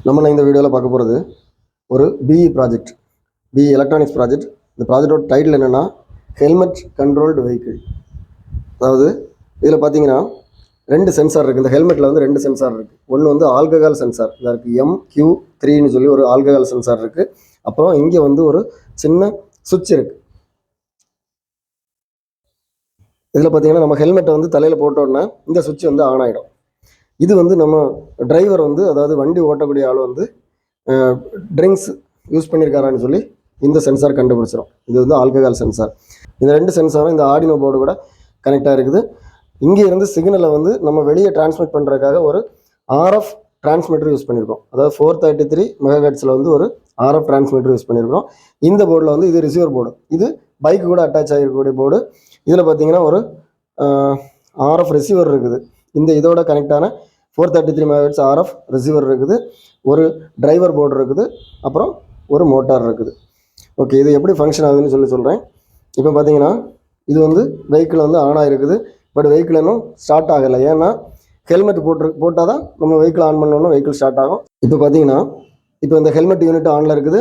நம்ம இந்த வீடியோவில் பார்க்க போகிறது ஒரு BE project, BE electronics project. இந்த ப்ராஜெக்டோட டைட்டில் என்னென்னா ஹெல்மெட் கண்ட்ரோல்டு வெஹிக்கிள். அதாவது இதில் பார்த்தீங்கன்னா 2 சென்சார் இருக்குது. இந்த ஹெல்மெட்டில் வந்து 2 சென்சார் இருக்குது. ஒன்று வந்து ஆல்கஹால் சென்சார், இதாக இருக்குது MQ3ன்னு சொல்லி ஒரு ஆல்கஹால் சென்சார் இருக்குது. அப்புறம் இங்கே வந்து ஒரு சின்ன சுவிட்ச் இருக்குது. இதில் பார்த்தீங்கன்னா நம்ம ஹெல்மெட்டை வந்து தலையில் போட்டோன்னா இந்த சுவிட்ச் வந்து ஆன் ஆகிடும். இது வந்து நம்ம டிரைவர் வந்து, அதாவது வண்டி ஓட்டக்கூடிய ஆள் வந்து ட்ரிங்க்ஸ் யூஸ் பண்ணியிருக்காரான்னு சொல்லி இந்த சென்சார் கண்டுபிடிச்சிடும். இது வந்து ஆல்கஹால் சென்சார். இந்த 2 சென்சாரும் இந்த ஆர்டினோ போர்டு கூட கனெக்டாக இருக்குது. இங்கே இருந்து சிக்னலை வந்து நம்ம வெளியே டிரான்ஸ்மிட் பண்ணுறதுக்காக ஒரு RF டிரான்ஸ்மிட்டர் யூஸ் பண்ணியிருக்கோம். அதாவது 433 மெகாஹெர்ட்ஸில் வந்து ஒரு RF டிரான்ஸ்மிட்டர் யூஸ் பண்ணியிருக்கோம். இந்த போர்டில் வந்து இது ரிசீவர் போர்டு, இது பைக்கு கூட அட்டாச் ஆகிருக்கக்கூடிய போர்டு. இதில் பார்த்தீங்கன்னா ஒரு RF ரிசீவர் இருக்குது. இந்த இதோட கனெக்டான 433 மெகாஹெர்ட்ஸ் RF ரிசீவர் இருக்குது. ஒரு டிரைவர் போர்டு இருக்குது. அப்புறம் ஒரு மோட்டார் இருக்குது. ஓகே, இது எப்படி ஃபங்க்ஷன் ஆகுதுன்னு சொல்கிறேன். இப்போ பார்த்தீங்கன்னா இது வந்து வெஹிக்கிள் வந்து ஆன் ஆகிருக்குது. பட் வெஹிக்கிள் இன்னும் ஸ்டார்ட் ஆகலை. ஏன்னா ஹெல்மெட் போட்டால் தான் நம்ம வெஹிக்கிள் ஆன் பண்ணோன்னா வெஹிக்கிள் ஸ்டார்ட் ஆகும். இப்போ பார்த்தீங்கன்னா இப்போ இந்த ஹெல்மெட் யூனிட் ஆனில் இருக்குது,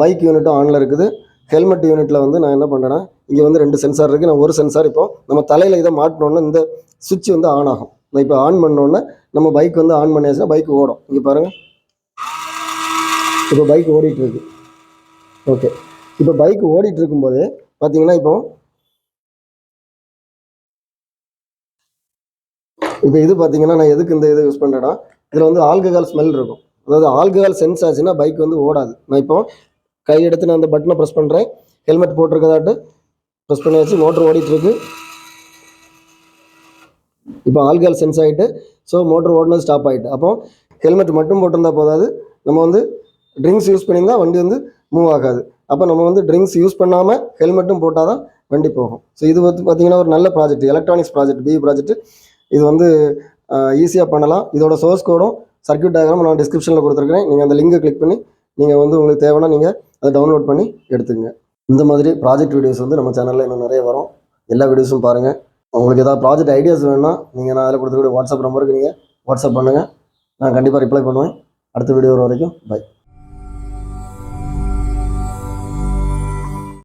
பைக் யூனிட்டும் ஆனில் இருக்குது. ஹெல்மெட் யூனிட்டில் வந்து நான் என்ன பண்ணுறேன்னா, இங்கே வந்து 2 சென்சார் இருக்குது. நான் ஒரு சென்சார் இப்போ நம்ம தலையில் இதை மாட்டினோன்னா இந்த சுவிட்ச் வந்து ஆன் ஆகும். நான் இப்போ ஆன் பண்ணோன்னே நம்ம பைக் வந்து ஆன் பண்ணியாச்சுன்னா பைக் ஓடும். இங்கே பாருங்கள், இப்போ பைக் ஓடிட்டு இருக்கு. ஓகே, இப்போ பைக் ஓடிட்டு இருக்கும்போது பார்த்தீங்கன்னா இப்போ இது பார்த்தீங்கன்னா நான் எதுக்கு இந்த இதை யூஸ் பண்ணுறேன்னா, இதில் வந்து ஆல்கஹால் ஸ்மெல் இருக்கும். அதாவது ஆல்கஹால் சென்ஸ் ஆச்சுன்னா பைக் வந்து ஓடாது. நான் இப்போ கை எடுத்து நான் அந்த பட்டனை ப்ரெஸ் பண்ணுறேன். ஹெல்மெட் போட்டிருக்கதாட்டு ப்ரெஸ் பண்ணியாச்சு, மோட்டர் ஓடிட்டுருக்கு. இப்போ ஆல்கஹால் சென்ஸ் ஆகிட்டு, ஸோ மோட்டர் ஓடினது ஸ்டாப் ஆகிட்டு. அப்போ ஹெல்மெட் மட்டும் போட்டிருந்தா போதாது, நம்ம வந்து ட்ரிங்க்ஸ் யூஸ் பண்ணியிருந்தால் வண்டி வந்து மூவ் ஆகாது. அப்போ நம்ம வந்து ட்ரிங்க்ஸ் யூஸ் பண்ணாமல் ஹெல்மெட்டும் போட்டால் தான் வண்டி போகும். ஸோ இது வந்து பார்த்திங்கன்னா ஒரு நல்ல project, electronics project, BE project. இது வந்து ஈஸியாக பண்ணலாம். இதோட சோர்ஸ் கோடும் சர்க்யூட் டயக்ராம் நான் டிஸ்கிரிப்ஷனில் கொடுத்துருக்கேன். நீங்கள் அந்த லிங்கை கிளிக் பண்ணி நீங்கள் வந்து உங்களுக்கு தேவைன்னா நீங்கள் அதை டவுன்லோட் பண்ணி எடுத்துக்கங்க. இந்த மாதிரி ப்ராஜெக்ட் வீடியோஸ் வந்து நம்ம சேனலில் இன்னும் நிறைய வரும். எல்லா வீடியோஸும் பாருங்கள். உங்களுக்கு ஏதாவது ப்ராஜெக்ட் ஐடியாஸ் வேணும்னா நீங்கள் நான் அதில் கொடுத்துக்கூடிய வாட்ஸ்அப் நம்பருக்கு நீங்கள் வாட்ஸ்அப் பண்ணுங்கள். நான் கண்டிப்பாக ரிப்ளை பண்ணுவேன். அடுத்த வீடியோ வர வரைக்கும் பை.